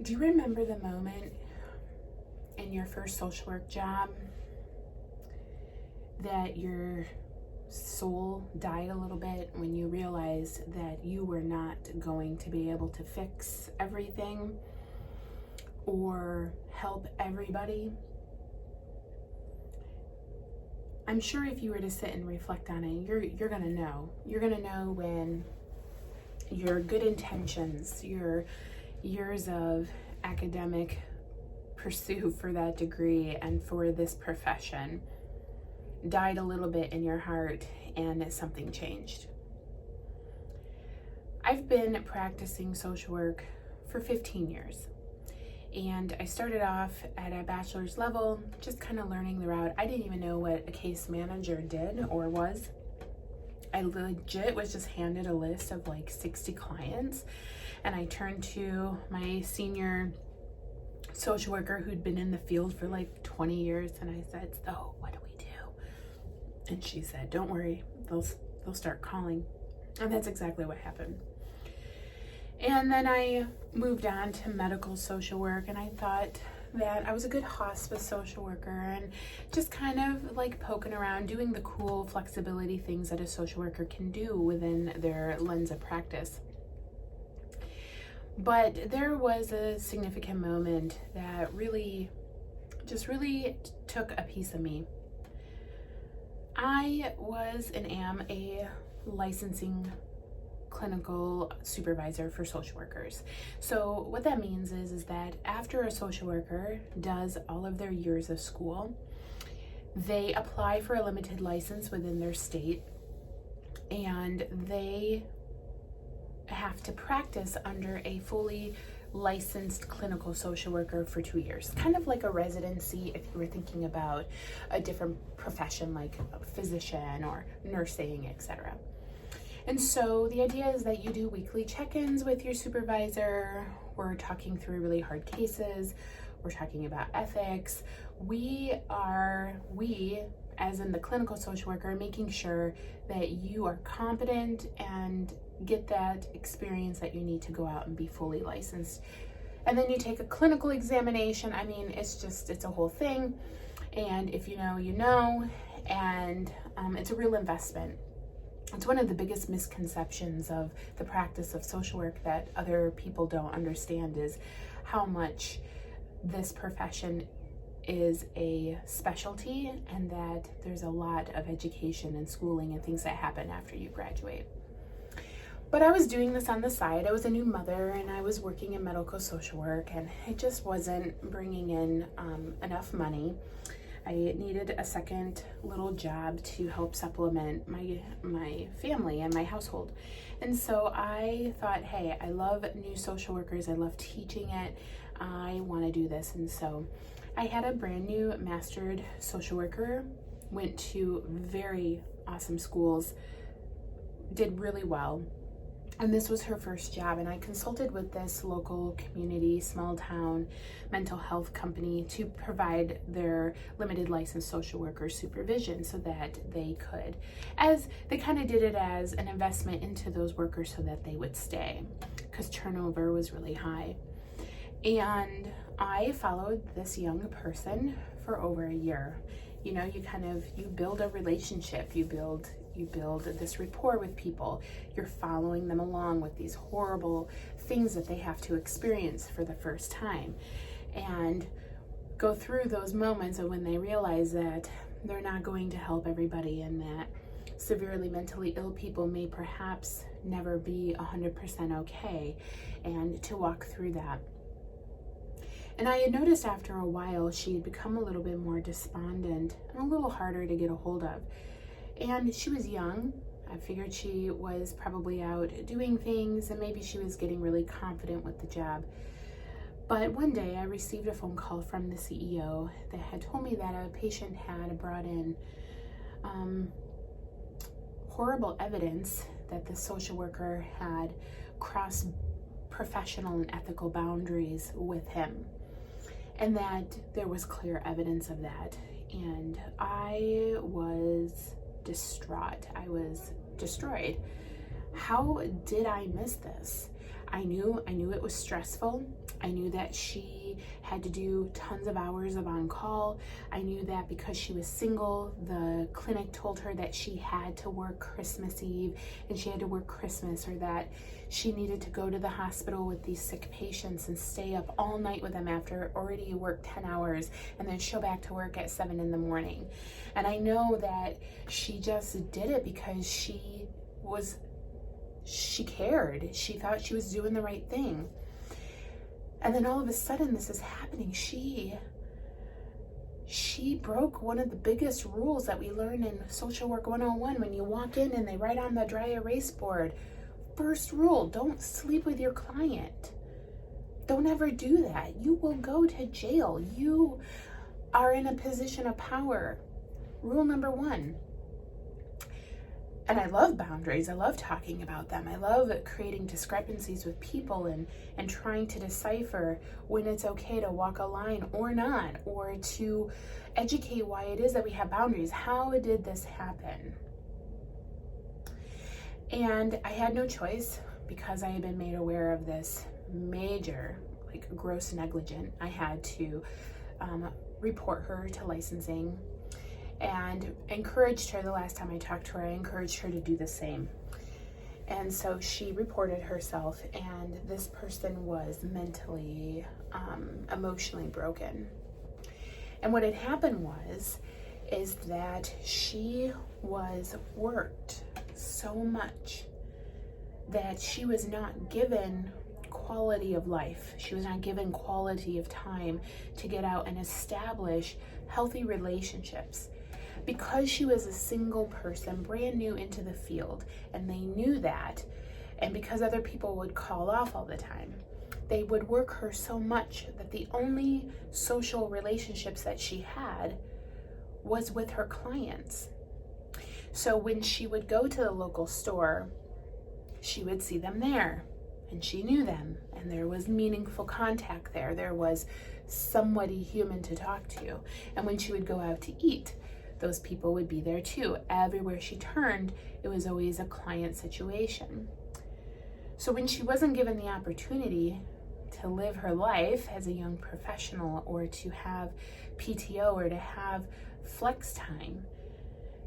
Do you remember the moment in your first social work job that your soul died a little bit when you realized that you were not going to be able to fix everything or help everybody? I'm sure if you were to sit and reflect on it, you're gonna know. You're gonna know when your good intentions, your years of academic pursuit for that degree and for this profession died a little bit in your heart and something changed. I've been practicing social work for 15 years. And I started off at a bachelor's level, just kind of learning the route. I didn't even know what a case manager did or was. I legit was just handed a list of like 60 clients, and I turned to my senior social worker who'd been in the field for like 20 years, and I said, "So what do we do?" And she said, "Don't worry, they'll start calling." And that's exactly what happened. And then I moved on to medical social work, and I thought that I was a good hospice social worker and just kind of like poking around, doing the cool flexibility things that a social worker can do within their lens of practice. But there was a significant moment that really took a piece of me. I was and am a licensing clinical supervisor for social workers. So what that means is that after a social worker does all of their years of school, they apply for a limited license within their state, and they have to practice under a fully licensed clinical social worker for 2 years, kind of like a residency if you were thinking about a different profession like a physician or nursing, etc. And so the idea is that you do weekly check-ins with your supervisor. We're talking through really hard cases. We're talking about ethics. We, as in the clinical social worker, making sure that you are competent and get that experience that you need to go out and be fully licensed. And then you take a clinical examination. I mean, it's a whole thing. And if you know, you know, and it's a real investment. It's one of the biggest misconceptions of the practice of social work that other people don't understand is how much this profession is a specialty, and that there's a lot of education and schooling and things that happen after you graduate. But I was doing this on the side. I was a new mother and I was working in medical social work, and it just wasn't bringing in enough money. I needed a second little job to help supplement my family and my household. And so I thought, hey, I love new social workers. I love teaching it. I want to do this. And so I had a brand new mastered social worker, went to very awesome schools, did really well. And this was her first job, and I consulted with this local community, small town mental health company to provide their limited licensed social worker supervision so that they could, as they kind of did it as an investment into those workers so that they would stay, because turnover was really high. And I followed this young person for over a year. You know, you build a relationship, you build this rapport with people. You're following them along with these horrible things that they have to experience for the first time, and go through those moments of when they realize that they're not going to help everybody, and that severely mentally ill people may perhaps never be 100% okay, and to walk through that. And I had noticed after a while she had become a little bit more despondent and a little harder to get a hold of. And she was young. I figured she was probably out doing things, and maybe she was getting really confident with the job. But one day I received a phone call from the CEO that had told me that a patient had brought in horrible evidence that the social worker had crossed professional and ethical boundaries with him, and that there was clear evidence of that. And I was distraught. I was destroyed. How did I miss this? I knew it was stressful. I knew that she had to do tons of hours of on-call. I knew that because she was single, the clinic told her that she had to work Christmas Eve and she had to work Christmas, or that she needed to go to the hospital with these sick patients and stay up all night with them after already worked 10 hours and then show back to work at 7 in the morning. And I know that she just did it because she cared. She thought she was doing the right thing. And then all of a sudden this is happening. She broke one of the biggest rules that we learn in Social Work 101 when you walk in and they write on the dry erase board. First rule, don't sleep with your client. Don't ever do that. You will go to jail. You are in a position of power. Rule number 1. And I love boundaries. I love talking about them. I love creating discrepancies with people and trying to decipher when it's okay to walk a line or not, or to educate why it is that we have boundaries. How did this happen? And I had no choice because I had been made aware of this major, gross negligence. I had to report her to licensing, and encouraged her. The last time I talked to her, I encouraged her to do the same. And so she reported herself, and this person was mentally, emotionally broken. And what had happened is that she was worked so much that she was not given quality of life. She was not given quality of time to get out and establish healthy relationships. Because she was a single person, brand new into the field, and they knew that, and because other people would call off all the time, they would work her so much that the only social relationships that she had was with her clients. So when she would go to the local store, she would see them there, and she knew them, and there was meaningful contact there. There was somebody human to talk to. And when she would go out to eat, those people would be there too. Everywhere she turned, it was always a client situation. So when she wasn't given the opportunity to live her life as a young professional, or to have PTO, or to have flex time,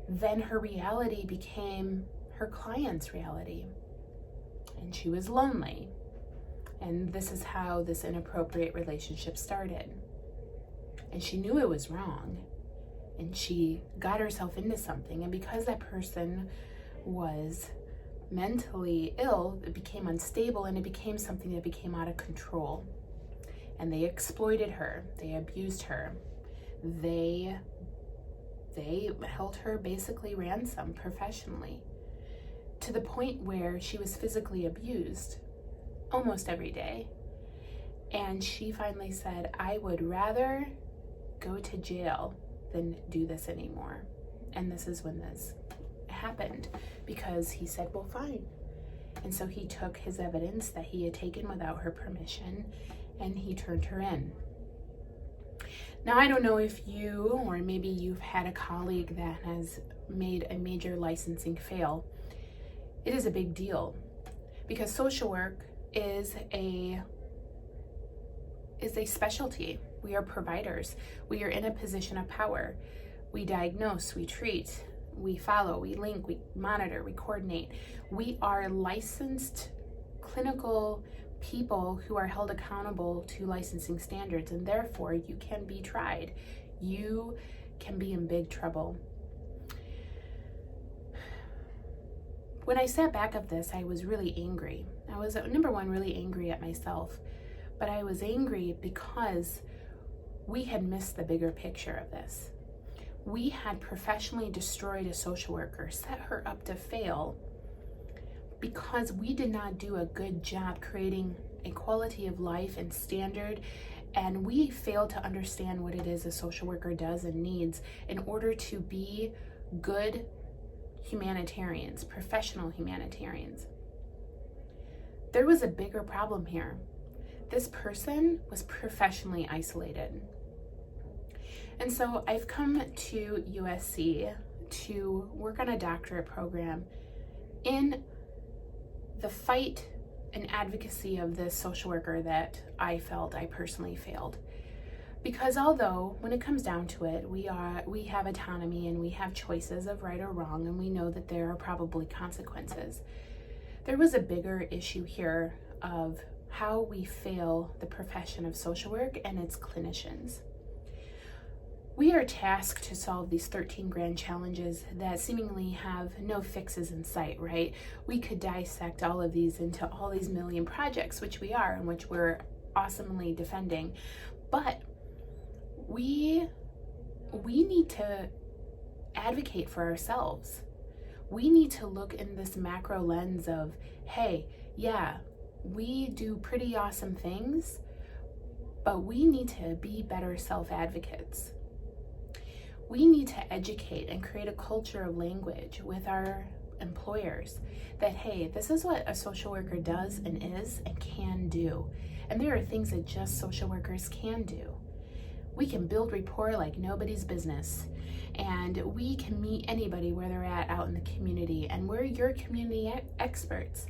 then her reality became her client's reality. And she was lonely. And this is how this inappropriate relationship started. And she knew it was wrong. And she got herself into something. And because that person was mentally ill, it became unstable, and it became something that became out of control. And they exploited her. They abused her. They held her basically ransom professionally, to the point where she was physically abused almost every day. And she finally said, I would rather go to jail than do this anymore. And this is when this happened, because he said, well, fine. And so he took his evidence that he had taken without her permission, and he turned her in. Now, I don't know if you, or maybe you've had a colleague that has made a major licensing fail. It is a big deal, because social work is a specialty. We are providers. We are in a position of power. We diagnose, we treat, we follow, we link, we monitor, we coordinate. We are licensed clinical people who are held accountable to licensing standards, and therefore you can be tried. You can be in big trouble. When I sat back of this, I was really angry. I was, number one, really angry at myself, but I was angry because we had missed the bigger picture of this. We had professionally destroyed a social worker, set her up to fail, because we did not do a good job creating a quality of life and standard, and we failed to understand what it is a social worker does and needs in order to be good humanitarians, professional humanitarians. There was a bigger problem here. This person was professionally isolated. And so I've come to USC to work on a doctorate program in the fight an advocacy of this social worker that I felt I personally failed. Because although when it comes down to it, we have autonomy and we have choices of right or wrong, and we know that there are probably consequences, there was a bigger issue here of how we fail the profession of social work and its clinicians. We are tasked to solve these 13 grand challenges that seemingly have no fixes in sight, right? We could dissect all of these into all these million projects, which we are, and which we're awesomely defending. But we need to advocate for ourselves. We need to look in this macro lens of, hey, yeah, we do pretty awesome things, but we need to be better self-advocates. We need to educate and create a culture of language with our employers that, hey, this is what a social worker does and is and can do. And there are things that just social workers can do. We can build rapport like nobody's business. And we can meet anybody where they're at out in the community. And we're your community experts.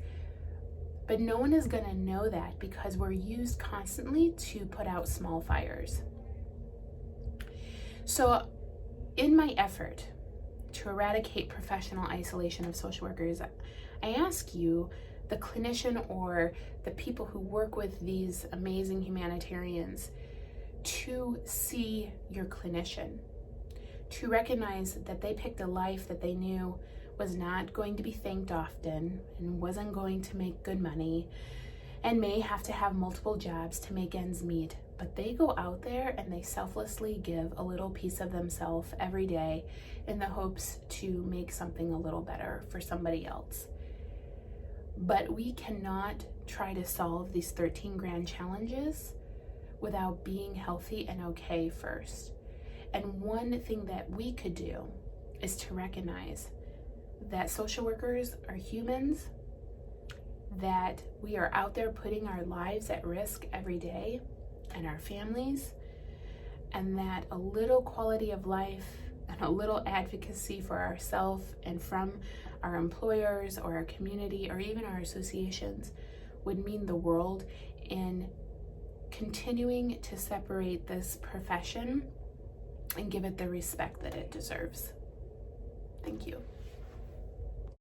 But no one is going to know that because we're used constantly to put out small fires. So in my effort to eradicate professional isolation of social workers, I ask you, the clinician or the people who work with these amazing humanitarians, to see your clinician, to recognize that they picked a life that they knew was not going to be thanked often and wasn't going to make good money and may have to have multiple jobs to make ends meet. But they go out there and they selflessly give a little piece of themselves every day in the hopes to make something a little better for somebody else. But we cannot try to solve these 13 grand challenges without being healthy and okay first. And one thing that we could do is to recognize that social workers are humans, that we are out there putting our lives at risk every day, and our families, and that a little quality of life and a little advocacy for ourselves and from our employers or our community or even our associations would mean the world in continuing to separate this profession and give it the respect that it deserves. Thank you.